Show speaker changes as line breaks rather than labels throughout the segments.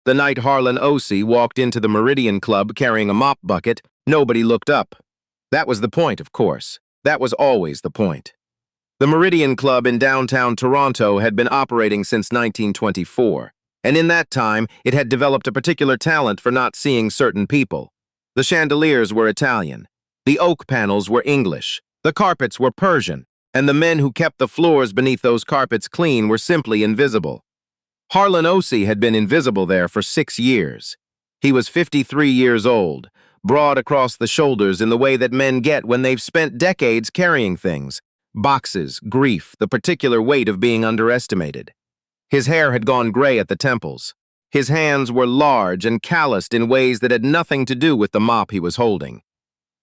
The night Harlan Osei walked into the Meridian Club carrying a mop bucket, nobody looked up. That was the point, of course. That was always the point. The Meridian Club in downtown Toronto had been operating since 1924, and in that time it had developed a particular talent for not seeing certain people. The chandeliers were Italian, the oak panels were English, the carpets were Persian, and the men who kept the floors beneath those carpets clean were simply invisible. Harlan Osei had been invisible there for 6 years. He was 53 years old, broad across the shoulders in the way that men get when they've spent decades carrying things. Boxes, grief, the particular weight of being underestimated. His hair had gone gray at the temples. His hands were large and calloused in ways that had nothing to do with the mop he was holding.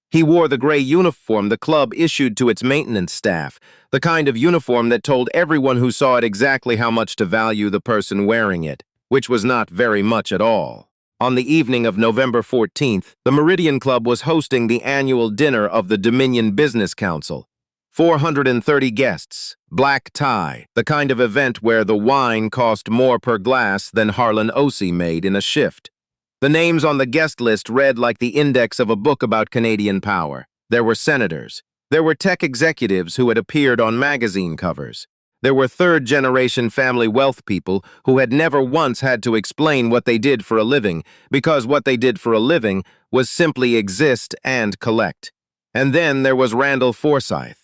He wore the gray uniform the club issued to its maintenance staff, the kind of uniform that told everyone who saw it exactly how much to value the person wearing it, which was not very much at all. On the evening of November 14th, the Meridian Club was hosting the annual dinner of the Dominion Business Council. 430 guests, black tie, the kind of event where the wine cost more per glass than Harlan Osei made in a shift. The names on the guest list read like the index of a book about Canadian power. There were senators. There were tech executives who had appeared on magazine covers. There were third-generation family wealth people who had never once had to explain what they did for a living, because what they did for a living was simply exist and collect. And then there was Randall Forsyth.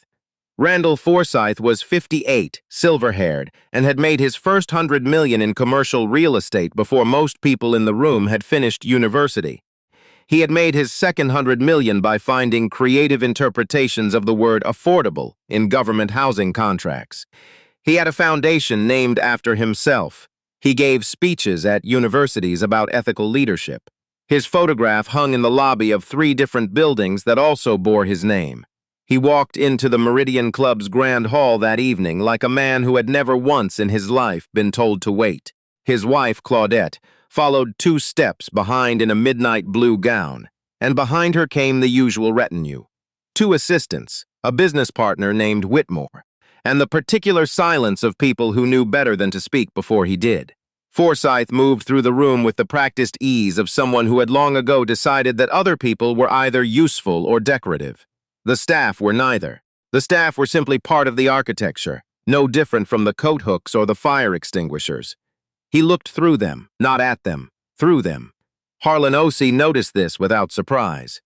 Randall Forsyth was 58, silver-haired, and had made his first $100 million in commercial real estate before most people in the room had finished university. He had made his second $100 million by finding creative interpretations of the word affordable in government housing contracts. He had a foundation named after himself. He gave speeches at universities about ethical leadership. His photograph hung in the lobby of 3 different buildings that also bore his name. He walked into the Meridian Club's grand hall that evening like a man who had never once in his life been told to wait. His wife, Claudette, followed 2 steps behind in a midnight blue gown, and behind her came the usual retinue. 2 assistants, a business partner named Whitmore, and the particular silence of people who knew better than to speak before he did. Forsyth moved through the room with the practiced ease of someone who had long ago decided that other people were either useful or decorative. The staff were neither. The staff were simply part of the architecture, no different from the coat hooks or the fire extinguishers. He looked through them, not at them, through them. Harlan Osei noticed this without surprise.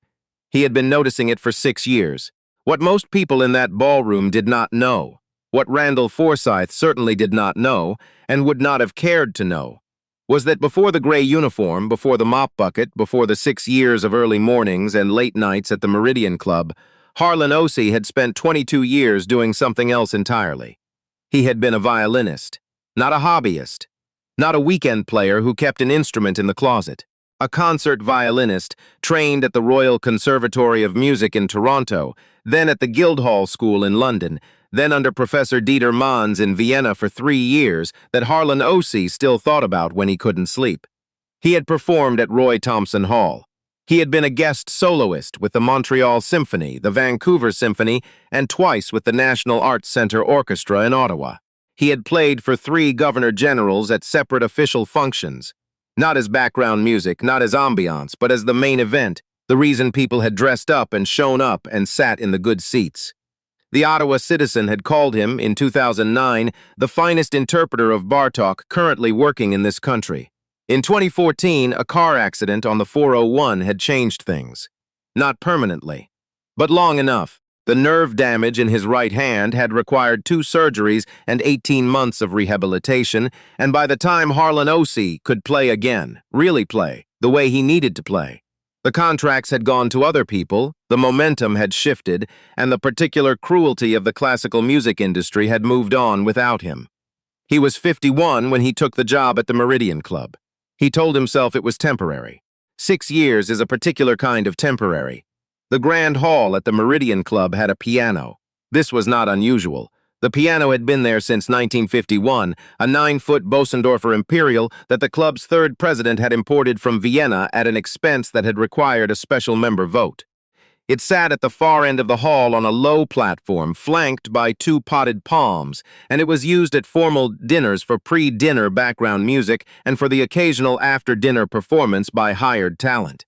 He had been noticing it for 6 years. What most people in that ballroom did not know, what Randall Forsyth certainly did not know, and would not have cared to know, was that before the gray uniform, before the mop bucket, before the 6 years of early mornings and late nights at the Meridian Club, Harlan Osei had spent 22 years doing something else entirely. He had been a violinist, not a hobbyist, not a weekend player who kept an instrument in the closet. A concert violinist trained at the Royal Conservatory of Music in Toronto, then at the Guildhall School in London, then under Professor Dieter Manns in Vienna for 3 years that Harlan Osei still thought about when he couldn't sleep. He had performed at Roy Thomson Hall. He had been a guest soloist with the Montreal Symphony, the Vancouver Symphony, and twice with the National Arts Centre Orchestra in Ottawa. He had played for 3 governor-generals at separate official functions. Not as background music, not as ambiance, but as the main event, the reason people had dressed up and shown up and sat in the good seats. The Ottawa Citizen had called him, in 2009, the finest interpreter of Bartók currently working in this country. In 2014, a car accident on the 401 had changed things. Not permanently, but long enough. The nerve damage in his right hand had required 2 surgeries and 18 months of rehabilitation, and by the time Harlan Osei could play again, really play, the way he needed to play, the contracts had gone to other people, the momentum had shifted, and the particular cruelty of the classical music industry had moved on without him. He was 51 when he took the job at the Meridian Club. He told himself it was temporary. 6 years is a particular kind of temporary. The Grand Hall at the Meridian Club had a piano. This was not unusual. The piano had been there since 1951, a 9-foot Bösendorfer Imperial that the club's 3rd president had imported from Vienna at an expense that had required a special member vote. It sat at the far end of the hall on a low platform flanked by two potted palms, and it was used at formal dinners for pre-dinner background music and for the occasional after-dinner performance by hired talent.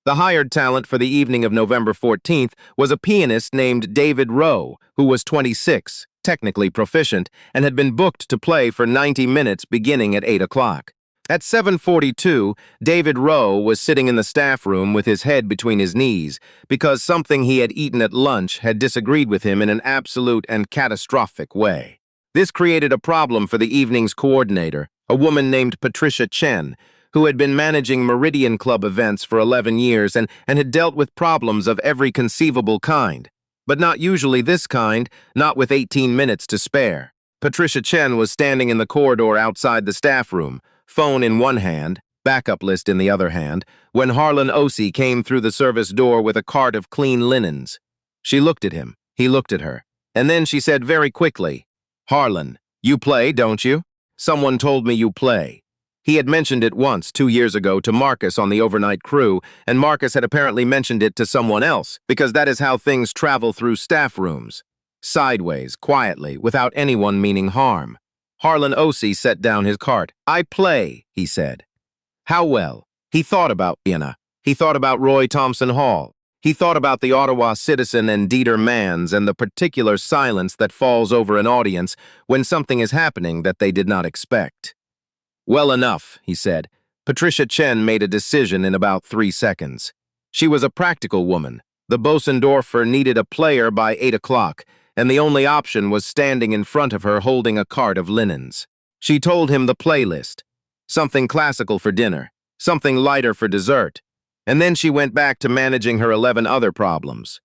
The hired talent for the evening of November 14th was a pianist named David Rowe, who was 26, technically proficient, and had been booked to play for 90 minutes beginning at 8 o'clock. At 7:42, David Rowe was sitting in the staff room with his head between his knees because something he had eaten at lunch had disagreed with him in an absolute and catastrophic way. This created a problem for the evening's coordinator, a woman named Patricia Chen, who had been managing Meridian Club events for 11 years and had dealt with problems of every conceivable kind. But not usually this kind, not with 18 minutes to spare. Patricia Chen was standing in the corridor outside the staff room, phone in one hand, backup list in the other hand, when Harlan Osei came through the service door with a cart of clean linens. She looked at him, he looked at her, and then she said very quickly, "Harlan, you play, don't you? Someone told me you play." He had mentioned it once, 2 years ago, to Marcus on the overnight crew, and Marcus had apparently mentioned it to someone else, because that is how things travel through staff rooms. Sideways, quietly, without anyone meaning harm. Harlan Osei set down his cart. "I play," he said. How well? He thought about Vienna. He thought about Roy Thomson Hall. He thought about the Ottawa Citizen and Dieter Manns and the particular silence that falls over an audience when something is happening that they did not expect. "Well enough," he said. Patricia Chen made a decision in about 3 seconds. She was a practical woman. The Bösendorfer needed a player by 8 o'clock, and the only option was standing in front of her holding a cart of linens. She told him the playlist. Something classical for dinner, something lighter for dessert, and then she went back to managing her 11 other problems.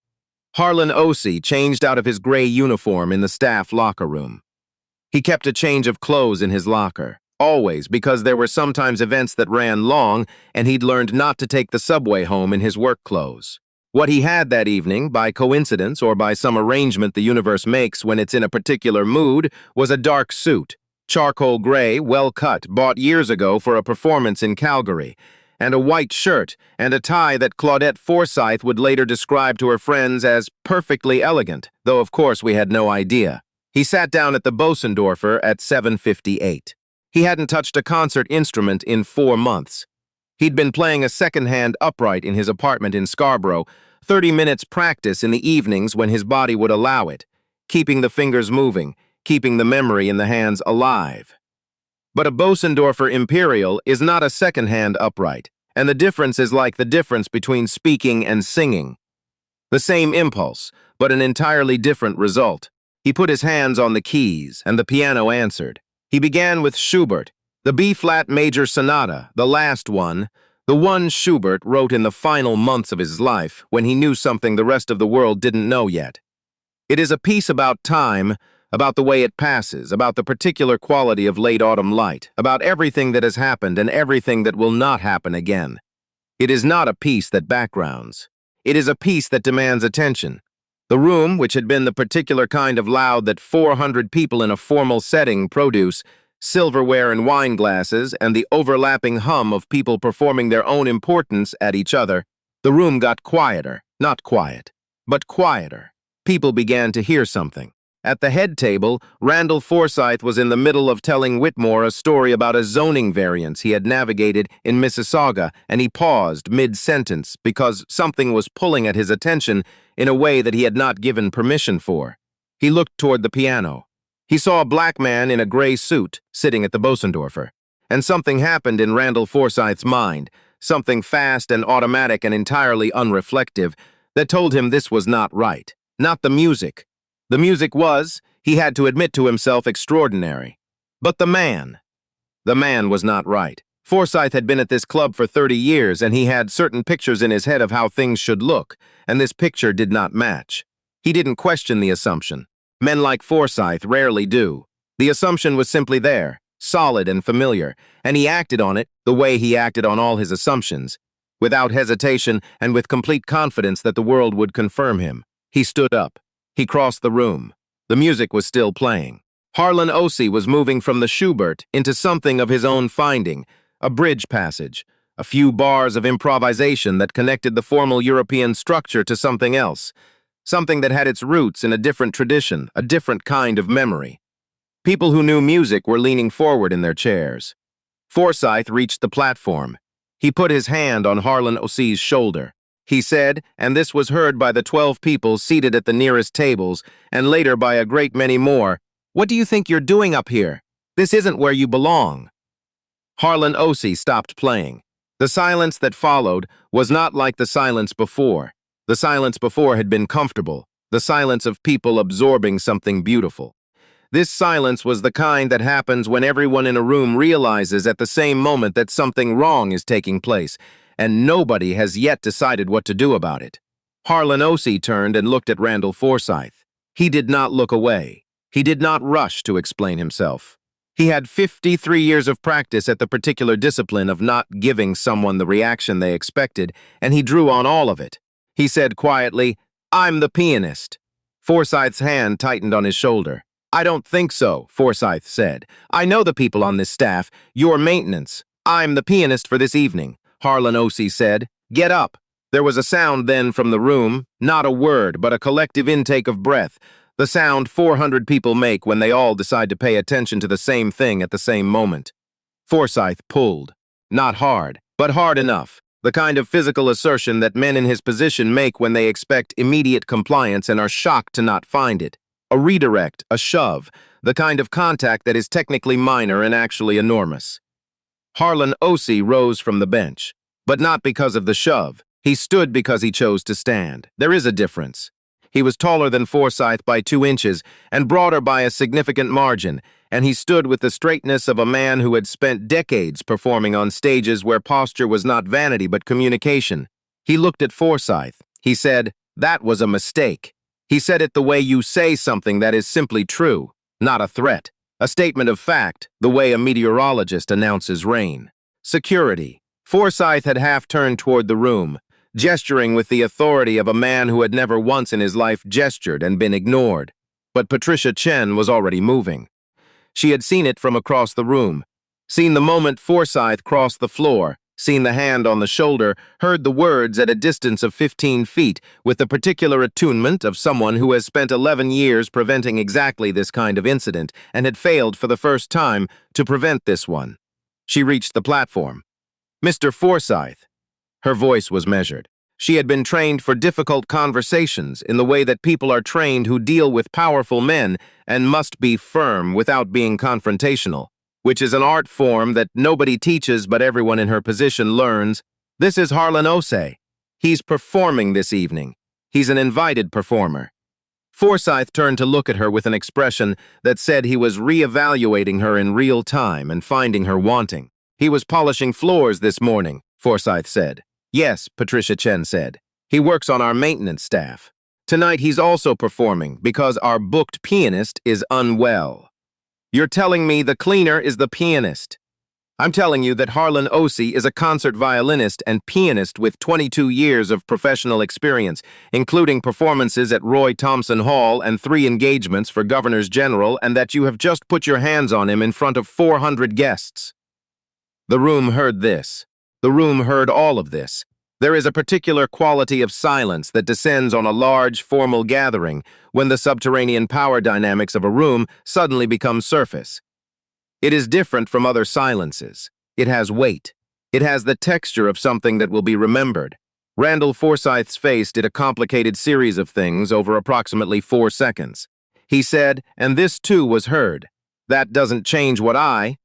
Harlan Osei changed out of his gray uniform in the staff locker room. He kept a change of clothes in his locker. Always, because there were sometimes events that ran long, and he'd learned not to take the subway home in his work clothes. What he had that evening, by coincidence or by some arrangement the universe makes when it's in a particular mood, was a dark suit, charcoal gray, well cut, bought years ago for a performance in Calgary, and a white shirt and a tie that Claudette Forsyth would later describe to her friends as perfectly elegant, though of course we had no idea. He sat down at the Bösendorfer at 7:58. He hadn't touched a concert instrument in 4 months. He'd been playing a second-hand upright in his apartment in Scarborough, 30 minutes practice in the evenings when his body would allow it, keeping the fingers moving, keeping the memory in the hands alive. But a Bösendorfer Imperial is not a second-hand upright, and the difference is like the difference between speaking and singing. The same impulse, but an entirely different result. He put his hands on the keys, and the piano answered. He began with Schubert, the B-flat major sonata, the last one, the one Schubert wrote in the final months of his life when he knew something the rest of the world didn't know yet. It is a piece about time, about the way it passes, about the particular quality of late autumn light, about everything that has happened and everything that will not happen again. It is not a piece that backgrounds. It is a piece that demands attention. The room, which had been the particular kind of loud that 400 people in a formal setting produce, silverware and wine glasses, and the overlapping hum of people performing their own importance at each other, the room got quieter, not quiet, but quieter. People began to hear something. At the head table, Randall Forsyth was in the middle of telling Whitmore a story about a zoning variance he had navigated in Mississauga, and he paused mid-sentence because something was pulling at his attention in a way that he had not given permission for. He looked toward the piano. He saw a black man in a gray suit sitting at the Bösendorfer, and something happened in Randall Forsyth's mind, something fast and automatic and entirely unreflective, that told him this was not right. Not the music. The music was, he had to admit to himself, extraordinary. But the man was not right. Forsyth had been at this club for 30 years, and he had certain pictures in his head of how things should look, and this picture did not match. He didn't question the assumption. Men like Forsyth rarely do. The assumption was simply there, solid and familiar, and he acted on it the way he acted on all his assumptions, without hesitation and with complete confidence that the world would confirm him. He stood up. He crossed the room. The music was still playing. Harlan Osei was moving from the Schubert into something of his own finding, a bridge passage, a few bars of improvisation that connected the formal European structure to something else, something that had its roots in a different tradition, a different kind of memory. People who knew music were leaning forward in their chairs. Forsyth reached the platform. He put his hand on Harlan O'C's shoulder. He said, and this was heard by the 12 people seated at the nearest tables, and later by a great many more, "What do you think you're doing up here? This isn't where you belong." Harlan O'C stopped playing. The silence that followed was not like the silence before. The silence before had been comfortable, the silence of people absorbing something beautiful. This silence was the kind that happens when everyone in a room realizes at the same moment that something wrong is taking place, and nobody has yet decided what to do about it. Harlan O'C turned and looked at Randall Forsyth. He did not look away. He did not rush to explain himself. He had 53 years of practice at the particular discipline of not giving someone the reaction they expected, and he drew on all of it. He said quietly, "I'm the pianist." Forsyth's hand tightened on his shoulder. "I don't think so," Forsyth said. "I know the people on this staff. You're maintenance. I'm the pianist for this evening," Harlan O'C said. "Get up." There was a sound then from the room, not a word, but a collective intake of breath, the sound 400 people make when they all decide to pay attention to the same thing at the same moment. Forsyth pulled. Not hard, but hard enough. The kind of physical assertion that men in his position make when they expect immediate compliance and are shocked to not find it. A redirect, a shove, the kind of contact that is technically minor and actually enormous. Harlan O'C rose from the bench, but not because of the shove. He stood because he chose to stand. There is a difference. He was taller than Forsyth by 2 inches and broader by a significant margin, and he stood with the straightness of a man who had spent decades performing on stages where posture was not vanity but communication. He looked at Forsyth. He said, "That was a mistake." He said it the way you say something that is simply true, not a threat. A statement of fact, the way a meteorologist announces rain. Security. Forsyth had half turned toward the room, gesturing with the authority of a man who had never once in his life gestured and been ignored. But Patricia Chen was already moving. She had seen it from across the room, seen the moment Forsyth crossed the floor, seen the hand on the shoulder, heard the words at a distance of 15 feet, with the particular attunement of someone who has spent 11 years preventing exactly this kind of incident and had failed for the first time to prevent this one. She reached the platform. "Mr. Forsyth." Her voice was measured. She had been trained for difficult conversations in the way that people are trained who deal with powerful men and must be firm without being confrontational, which is an art form that nobody teaches but everyone in her position learns. This is Harlan O'C. He's performing this evening. He's an invited performer. Forsyth turned to look at her with an expression that said he was re-evaluating her in real time and finding her wanting. "He was polishing floors this morning," Forsyth said. "Yes," Patricia Chen said. "He works on our maintenance staff. Tonight he's also performing because our booked pianist is unwell." "You're telling me the cleaner is the pianist?" "I'm telling you that Harlan O'C is a concert violinist and pianist with 22 years of professional experience, including performances at Roy Thomson Hall and 3 engagements for Governors General, and that you have just put your hands on him in front of 400 guests. The room heard this. The room heard all of this. There is a particular quality of silence that descends on a large, formal gathering when the subterranean power dynamics of a room suddenly become surface. It is different from other silences. It has weight. It has the texture of something that will be remembered. Randall Forsyth's face did a complicated series of things over approximately 4 seconds. He said, and this too was heard, "That doesn't change what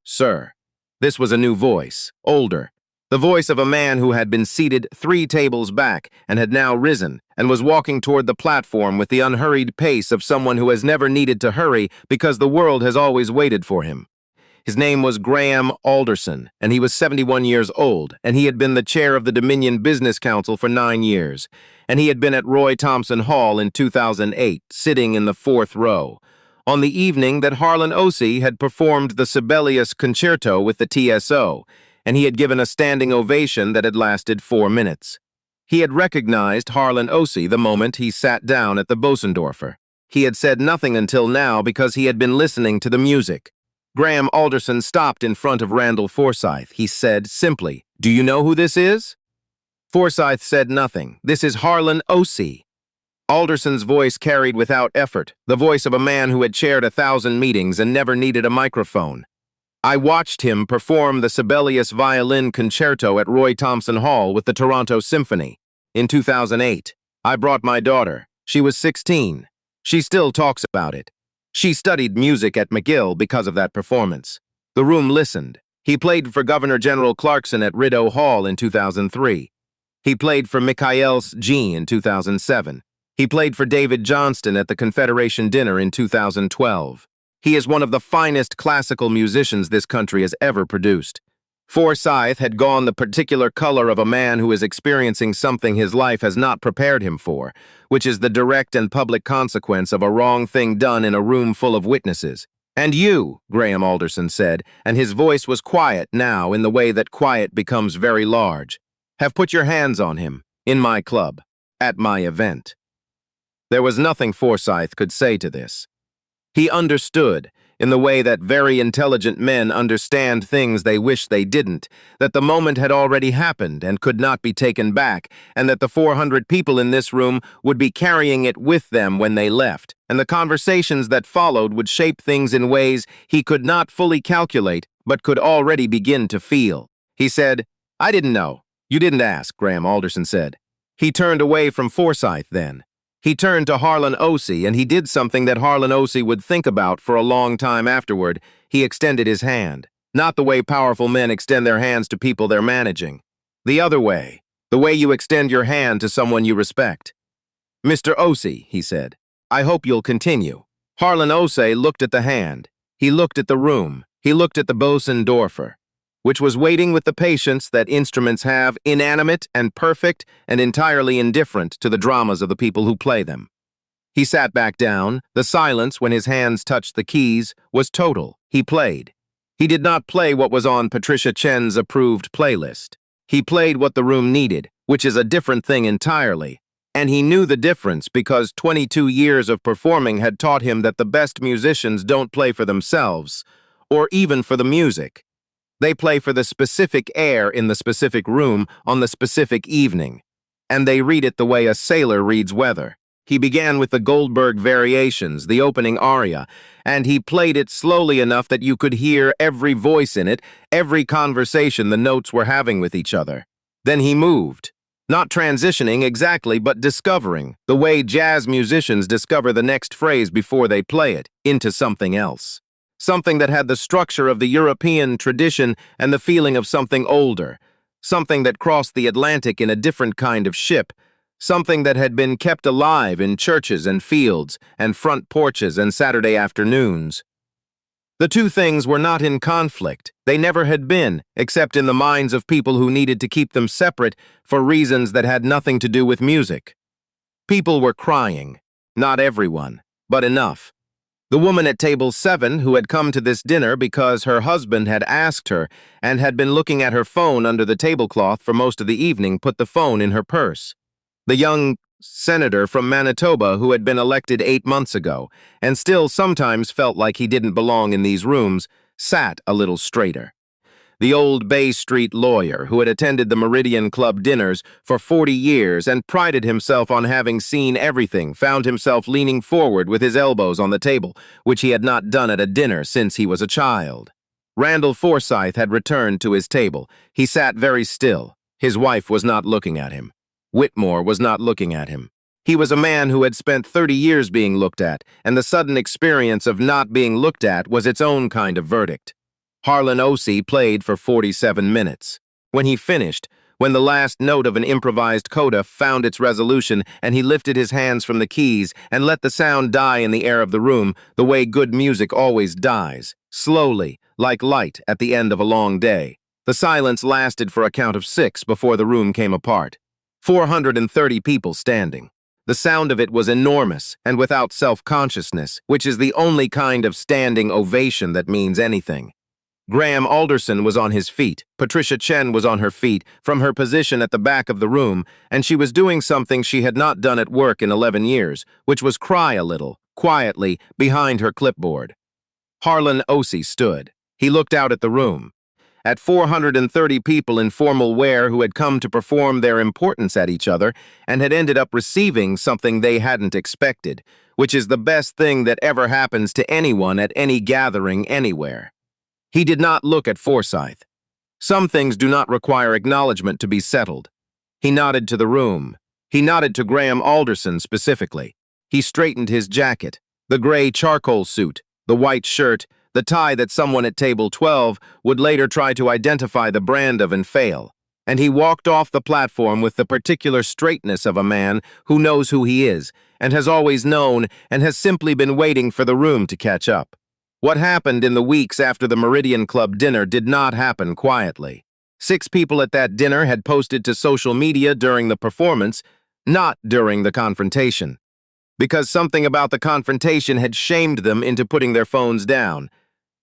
sir." This was a new voice, older. The voice of a man who had been seated 3 tables back and had now risen and was walking toward the platform with the unhurried pace of someone who has never needed to hurry because the world has always waited for him. His name was Graham Alderson, and he was 71 years old, and he had been the chair of the Dominion Business Council for 9 years, and he had been at Roy Thomson Hall in 2008, sitting in the 4th row, on the evening that Harlan O'C had performed the Sibelius Concerto with the TSO, and he had given a standing ovation that had lasted 4 minutes. He had recognized Harlan O'C the moment he sat down at the Bösendorfer. He had said nothing until now because he had been listening to the music. Graham Alderson stopped in front of Randall Forsyth. He said simply, "Do you know who this is?" Forsyth said nothing. "This is Harlan Osei." Alderson's voice carried without effort, the voice of a man who had chaired 1,000 meetings and never needed a microphone. "I watched him perform the Sibelius Violin Concerto at Roy Thomson Hall with the Toronto Symphony. In 2008, I brought my daughter. She was 16. She still talks about it. She studied music at McGill because of that performance. The room listened. He played for Governor General Clarkson at Rideau Hall in 2003. He played for Mikhail G in 2007. He played for David Johnston at the Confederation Dinner in 2012. He is one of the finest classical musicians this country has ever produced." Forsyth had gone the particular color of a man who is experiencing something his life has not prepared him for, which is the direct and public consequence of a wrong thing done in a room full of witnesses. "And you," Graham Alderson said, and his voice was quiet now in the way that quiet becomes very large, "have put your hands on him, in my club, at my event." There was nothing Forsyth could say to this. He understood, in the way that very intelligent men understand things they wish they didn't, that the moment had already happened and could not be taken back, and that the 400 people in this room would be carrying it with them when they left, and the conversations that followed would shape things in ways he could not fully calculate, but could already begin to feel. He said, "I didn't know. You didn't ask," Graham Alderson said. He turned away from Forsyth then. He turned to Harlan Osei, and he did something that Harlan Osei would think about for a long time afterward. He extended his hand. Not the way powerful men extend their hands to people they're managing. The other way. The way you extend your hand to someone you respect. "Mr. Osei," he said, "I hope you'll continue." Harlan Osei looked at the hand. He looked at the room. He looked at the Bösendorfer, which was waiting with the patience that instruments have, inanimate and perfect and entirely indifferent to the dramas of the people who play them. He sat back down. The silence when his hands touched the keys was total. He played. He did not play what was on Patricia Chen's approved playlist. He played what the room needed, which is a different thing entirely. And he knew the difference because 22 years of performing had taught him that the best musicians don't play for themselves, or even for the music. They play for the specific air in the specific room on the specific evening, and they read it the way a sailor reads weather. He began with the Goldberg Variations, the opening aria, and he played it slowly enough that you could hear every voice in it, every conversation the notes were having with each other. Then he moved, not transitioning exactly, but discovering, the way jazz musicians discover the next phrase before they play it, into something else. Something that had the structure of the European tradition and the feeling of something older, something that crossed the Atlantic in a different kind of ship, something that had been kept alive in churches and fields and front porches and Saturday afternoons. The two things were not in conflict. They never had been, except in the minds of people who needed to keep them separate for reasons that had nothing to do with music. People were crying. Not everyone, but enough. The woman at table 7 who had come to this dinner because her husband had asked her and had been looking at her phone under the tablecloth for most of the evening put the phone in her purse. The young senator from Manitoba who had been elected 8 months ago and still sometimes felt like he didn't belong in these rooms sat a little straighter. The old Bay Street lawyer who had attended the Meridian Club dinners for 40 years and prided himself on having seen everything found himself leaning forward with his elbows on the table, which he had not done at a dinner since he was a child. Randall Forsyth had returned to his table. He sat very still. His wife was not looking at him. Whitmore was not looking at him. He was a man who had spent 30 years being looked at, and the sudden experience of not being looked at was its own kind of verdict. Harlan Osei played for 47 minutes. When he finished, when the last note of an improvised coda found its resolution and he lifted his hands from the keys and let the sound die in the air of the room, the way good music always dies, slowly, like light at the end of a long day. The silence lasted for a count of 6 before the room came apart. 430 people standing. The sound of it was enormous and without self-consciousness, which is the only kind of standing ovation that means anything. Graham Alderson was on his feet. Patricia Chen was on her feet from her position at the back of the room, and she was doing something she had not done at work in 11 years, which was cry a little, quietly, behind her clipboard. Harlan Osei stood. He looked out at the room. at 430 people in formal wear who had come to perform their importance at each other and had ended up receiving something they hadn't expected, which is the best thing that ever happens to anyone at any gathering anywhere. He did not look at Forsyth. Some things do not require acknowledgement to be settled. He nodded to the room. He nodded to Graham Alderson specifically. He straightened his jacket, the gray charcoal suit, the white shirt, the tie that someone at table 12 would later try to identify the brand of and fail. And he walked off the platform with the particular straightness of a man who knows who he is, and has always known, and has simply been waiting for the room to catch up. What happened in the weeks after the Meridian Club dinner did not happen quietly. 6 people at that dinner had posted to social media during the performance, not during the confrontation. Because something about the confrontation had shamed them into putting their phones down.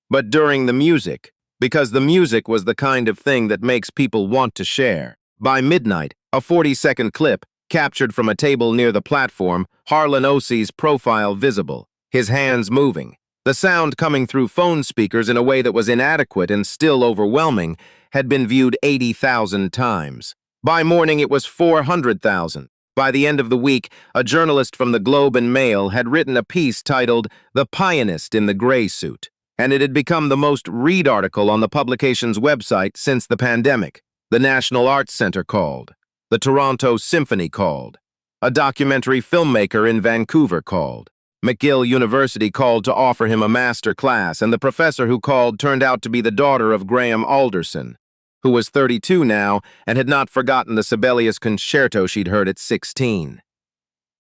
But during the music, because the music was the kind of thing that makes people want to share. By midnight, a 40-second clip, captured from a table near the platform, Harlan Ose's profile visible, his hands moving. The sound coming through phone speakers in a way that was inadequate and still overwhelming had been viewed 80,000 times. By morning, it was 400,000. By the end of the week, a journalist from the Globe and Mail had written a piece titled "The Pianist in the Gray Suit," and it had become the most read article on the publication's website since the pandemic. The National Arts Center called. The Toronto Symphony called. A documentary filmmaker in Vancouver called. McGill University called to offer him a master class, and the professor who called turned out to be the daughter of Graham Alderson, who was 32 now and had not forgotten the Sibelius concerto she'd heard at 16.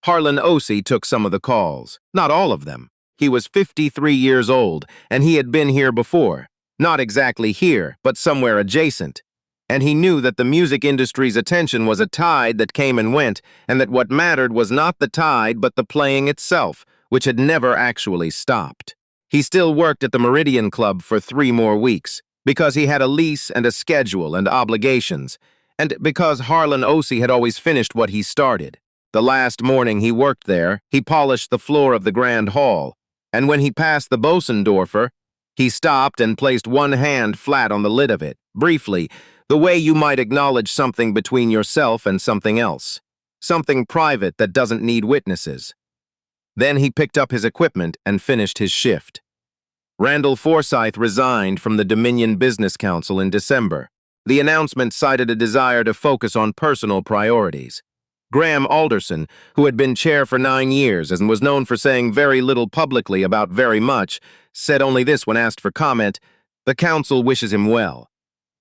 Harlan Ose took some of the calls, not all of them. He was 53 years old, and he had been here before. Not exactly here, but somewhere adjacent. And he knew that the music industry's attention was a tide that came and went, and that what mattered was not the tide but the playing itself, which had never actually stopped. He still worked at the Meridian Club for 3 more weeks, because he had a lease and a schedule and obligations, and because Harlan Ose had always finished what he started. The last morning he worked there, he polished the floor of the Grand Hall, and when he passed the Bösendorfer, he stopped and placed one hand flat on the lid of it, briefly, the way you might acknowledge something between yourself and something else, something private that doesn't need witnesses. Then he picked up his equipment and finished his shift. Randall Forsyth resigned from the Dominion Business Council in December. The announcement cited a desire to focus on personal priorities. Graham Alderson, who had been chair for 9 years and was known for saying very little publicly about very much, said only this when asked for comment: "The council wishes him well."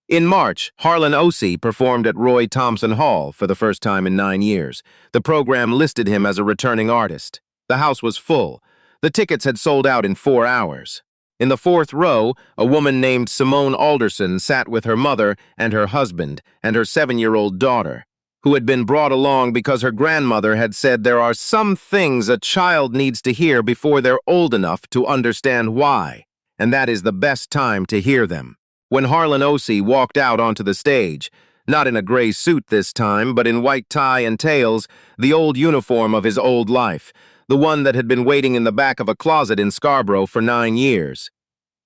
In March, Harlan Ose performed at Roy Thomson Hall for the first time in 9 years. The program listed him as a returning artist. The house was full. The tickets had sold out in 4 hours. In the 4th row, a woman named Simone Alderson sat with her mother and her husband and her 7-year-old daughter, who had been brought along because her grandmother had said there are some things a child needs to hear before they're old enough to understand why, and that is the best time to hear them. When Harlan Ose walked out onto the stage, not in a gray suit this time, but in white tie and tails, the old uniform of his old life, the one that had been waiting in the back of a closet in Scarborough for 9 years.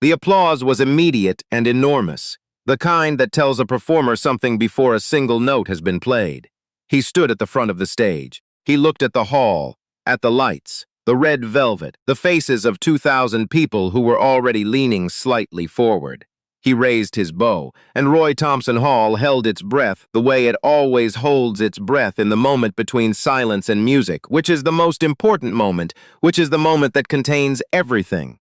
The applause was immediate and enormous, the kind that tells a performer something before a single note has been played. He stood at the front of the stage. He looked at the hall, at the lights, the red velvet, the faces of 2,000 people who were already leaning slightly forward. He raised his bow, and Roy Thomson Hall held its breath the way it always holds its breath in the moment between silence and music, which is the most important moment, which is the moment that contains everything.